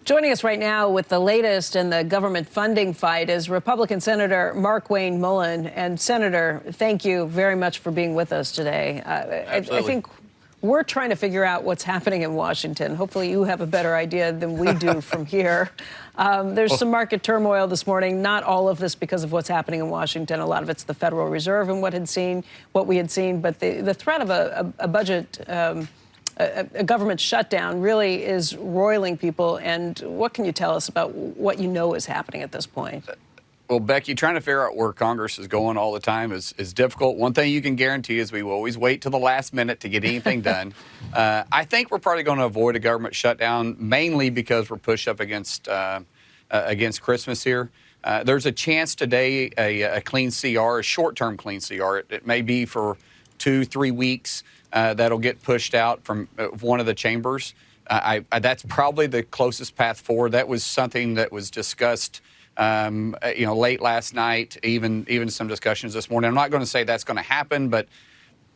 Joining us right now with the latest in the government funding fight is Republican Senator Markwayne Mullin. And Senator, thank you very much for being with us today. I think we're trying to figure out what's happening in Washington. Hopefully you have a better idea than we do from here. There's some market turmoil this morning. Not all of this because of what's happening in Washington. A lot of it's the Federal Reserve and what we had seen. But the threat of a budget a government shutdown really is roiling people. And what can you tell us about what you know is happening at this point? Well, Becky, trying to figure out where Congress is going all the time is difficult. One thing you can guarantee is we will always wait till the last minute to get anything done. I think we're probably going to avoid a government shutdown, mainly because we're pushed up against Christmas here. There's a chance today a clean CR, a short-term clean CR. It may be for 2-3 weeks. That'll get pushed out from one of the chambers. That's probably the closest path forward. That was something that was discussed, late last night, even some discussions this morning. I'm not going to say that's going to happen, but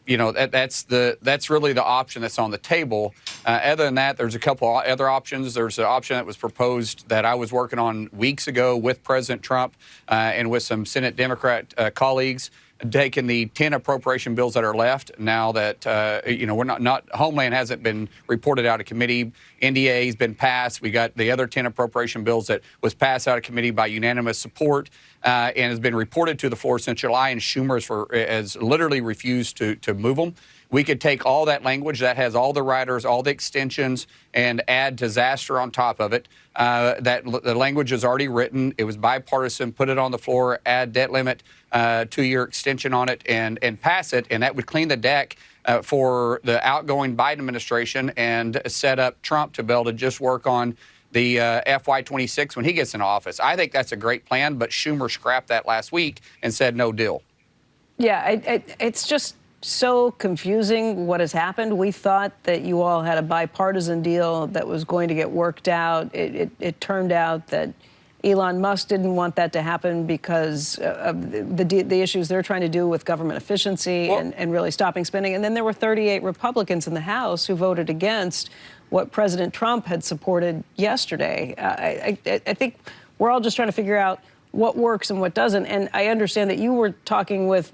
that's really the option that's on the table. Other than that, there's a couple other options. There's an option that was proposed that I was working on weeks ago with President Trump and with some Senate Democrat colleagues, taking the 10 appropriation bills that are left now that, we're not Homeland hasn't been reported out of committee. NDA has been passed. We got the other 10 appropriation bills that was passed out of committee by unanimous support and has been reported to the floor since July, and Schumer has literally refused to move them. We could take all that language that has all the riders, all the extensions, and add disaster on top of it. The language is already written. It was bipartisan. Put it on the floor, add debt limit, 2-year extension on it, and pass it. And that would clean the deck for the outgoing Biden administration and set up Trump to be able to just work on the FY26 when he gets in office. I think that's a great plan, but Schumer scrapped that last week and said no deal. Yeah, it's just so confusing what has happened. We thought that you all had a bipartisan deal that was going to get worked out. It turned out that Elon Musk didn't want that to happen because of the issues they're trying to do with government efficiency and really stopping spending. And then there were 38 Republicans in the House who voted against what President Trump had supported yesterday. I think we're all just trying to figure out what works and what doesn't. And I understand that you were talking with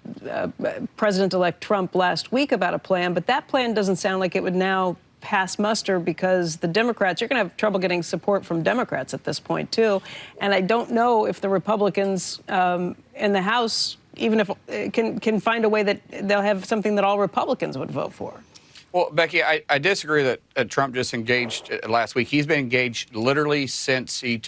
President-elect Trump last week about a plan, but that plan doesn't sound like it would now pass muster because the Democrats, you're going to have trouble getting support from Democrats at this point, too. And I don't know if the Republicans in the House, even if can find a way that they'll have something that all Republicans would vote for. Well, Becky, I disagree that Trump just engaged last week. He's been engaged literally since he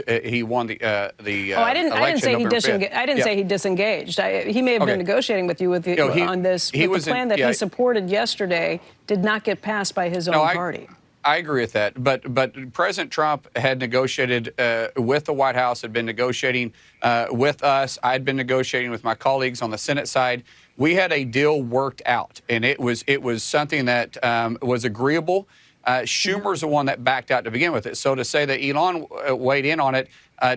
won the election. I didn't say he disengaged. I didn't say he disengaged. He may have been negotiating with you on this. But the plan that he supported yesterday did not get passed by his own party. I agree with that. But President Trump had negotiated with the White House, had been negotiating with us. I'd been negotiating with my colleagues on the Senate side. We had a deal worked out, and it was something that was agreeable. Schumer's the one that backed out to begin with it. So to say that Elon weighed in on it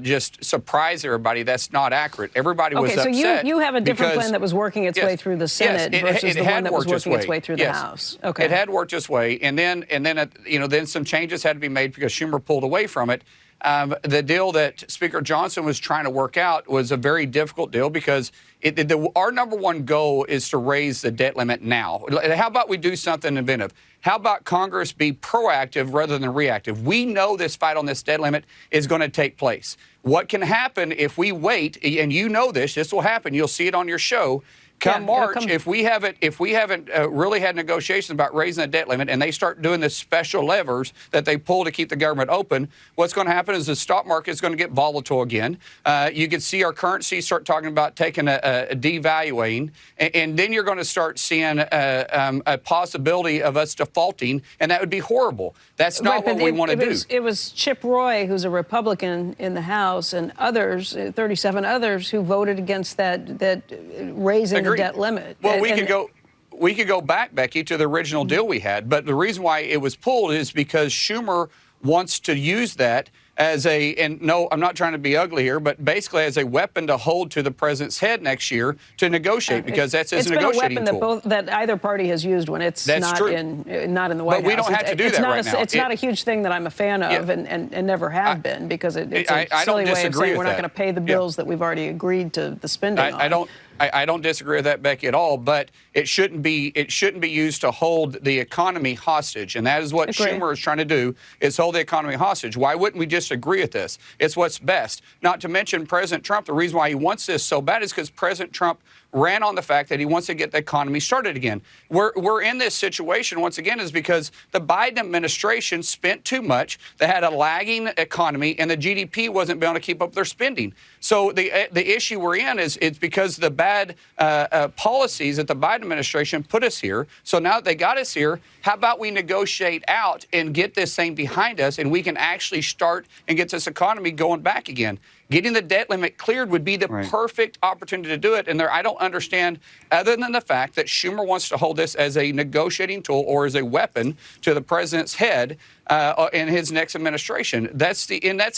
just surprised everybody. That's not accurate. Everybody was upset. Okay, so you have a different plan that was working its way through the Senate versus the one that was working its way through the House. Okay, it had worked its way, and then some changes had to be made because Schumer pulled away from it. The deal that Speaker Johnson was trying to work out was a very difficult deal because our number one goal is to raise the debt limit now. How about we do something inventive? How about Congress be proactive rather than reactive? We know this fight on this debt limit is going to take place. What can happen if we wait, and you know this will happen, you'll see it on your show, Come March, if we haven't really had negotiations about raising the debt limit and they start doing the special levers that they pull to keep the government open, what's going to happen is the stock market is going to get volatile again. You can see our currency start talking about taking a devaluing, and then you're going to start seeing a possibility of us defaulting, and that would be horrible. That's not what we want to do. It was Chip Roy, who's a Republican in the House, and others, 37 others, who voted against that raising the debt limit. Well, we could go back, Becky, to the original deal we had, but the reason why it was pulled is because Schumer wants to use that and no, I'm not trying to be ugly here, but basically as a weapon to hold to the president's head next year to negotiate, because that's his negotiating tool. It's been a weapon that either party has used when it's not in the White House. But we don't have to do that right now. It's not a huge thing that I'm a fan of, and never have been, because it's a silly way of saying we're not going to pay the bills that we've already agreed to the spending on. I don't disagree with that, Becky, at all, but it shouldn't be used to hold the economy hostage, and that is what Schumer is trying to do, is hold the economy hostage. Why wouldn't we just agree with this? It's what's best. Not to mention President Trump, the reason why he wants this so bad is because President Trump ran on the fact that he wants to get the economy started again. We're in this situation, once again, is because the Biden administration spent too much. They had a lagging economy, and the GDP wasn't able to keep up their spending. So the issue we're in is it's because the bad policies that the Biden administration put us here. So now that they got us here, how about we negotiate out and get this thing behind us, and we can actually start and get this economy going back again. Getting the debt limit cleared would be the perfect opportunity to do it. And I don't understand, other than the fact that Schumer wants to hold this as a negotiating tool or as a weapon to the president's head in his next administration. That's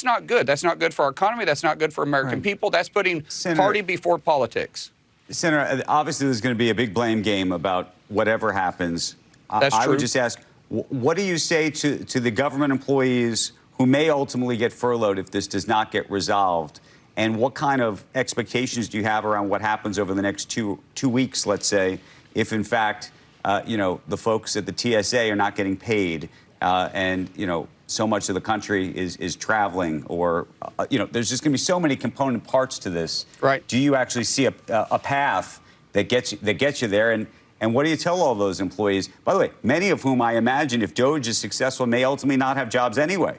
not good. That's not good for our economy. That's not good for American people. That's putting party before politics. Senator, obviously there's going to be a big blame game about whatever happens. That's true. I would just ask, what do you say to the government employees who may ultimately get furloughed if this does not get resolved? And what kind of expectations do you have around what happens over the next two weeks, let's say, if in fact, the folks at the TSA are not getting paid and, so much of the country is traveling, or, there's just going to be so many component parts to this. Right. Do you actually see a path that gets you there? And what do you tell all those employees? By the way, many of whom I imagine, if DOGE is successful, may ultimately not have jobs anyway.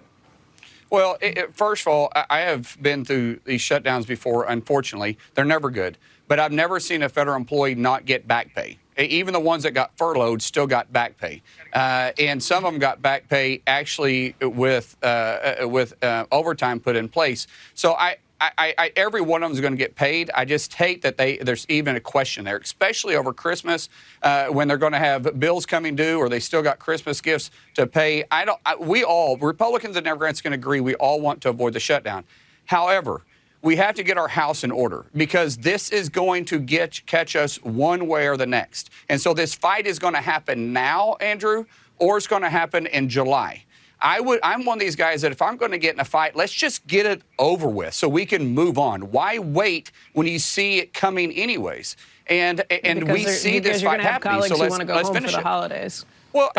Well, first of all, I have been through these shutdowns before, unfortunately. They're never good. But I've never seen a federal employee not get back pay. Even the ones that got furloughed still got back pay. And some of them got back pay actually with overtime put in place. So every one of them is going to get paid. I just hate that there's even a question there, especially over Christmas when they're going to have bills coming due, or they still got Christmas gifts to pay. We all, Republicans and Democrats, can agree we all want to avoid the shutdown. However, we have to get our house in order, because this is going to catch us one way or the next. And so this fight is going to happen now, Andrew, or it's going to happen in July. I'm one of these guys that if I'm going to get in a fight, let's just get it over with so we can move on. Why wait when you see it coming anyways? And we see this fight happening. So let's finish it. Holidays. Well,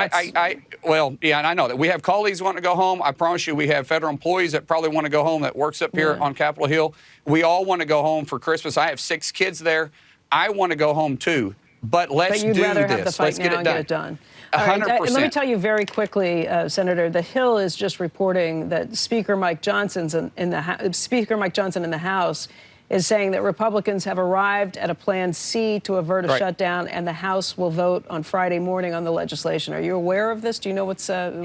yeah, and I know that we have colleagues who want to go home. I promise you, we have federal employees that probably want to go home that works up here on Capitol Hill. We all want to go home for Christmas. I have 6 kids there. I want to go home too. But let's do this. But you'd rather have the fight now and get it done. 100%. Let me tell you very quickly, Senator, The Hill is just reporting that Speaker Mike Johnson in the House is saying that Republicans have arrived at a plan C to avert a shutdown, and the House will vote on Friday morning on the legislation. Are you aware of this? Do you know what the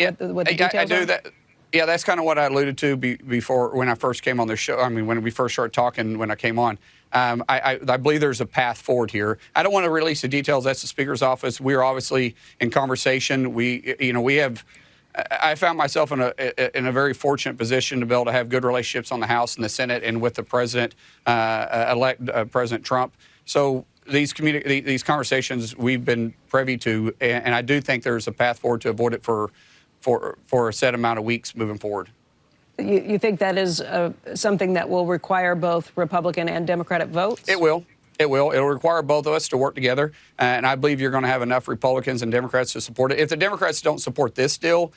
details are? I do that. Yeah, that's kind of what I alluded to before when I first came on the show. I mean, when we first started talking when I came on. I believe there's a path forward here. I don't want to release the details. That's the Speaker's office. We are obviously in conversation. I found myself in a very fortunate position to be able to have good relationships on the House and the Senate and with the President, elect President Trump. So these conversations we've been privy to, and I do think there's a path forward to avoid it for a set amount of weeks moving forward. You think that is something that will require both Republican and Democratic votes? It will. It will. It'll require both of us to work together, and I believe you're going to have enough Republicans and Democrats to support it. If the Democrats don't support this deal,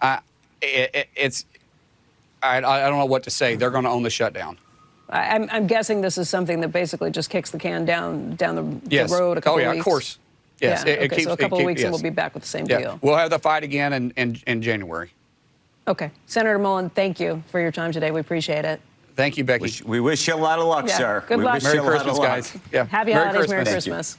I don't know what to say. They're going to own the shutdown. I'm guessing this is something that basically just kicks the can down the road a couple of weeks. Of course. Yes. Yeah. So a couple of weeks and we'll be back with the same deal. We'll have the fight again in January. Okay. Senator Mullin, thank you for your time today. We appreciate it. Thank you, Becky. We wish you a lot of luck, sir. Good luck. Merry Christmas, guys. Happy holidays. Merry Christmas.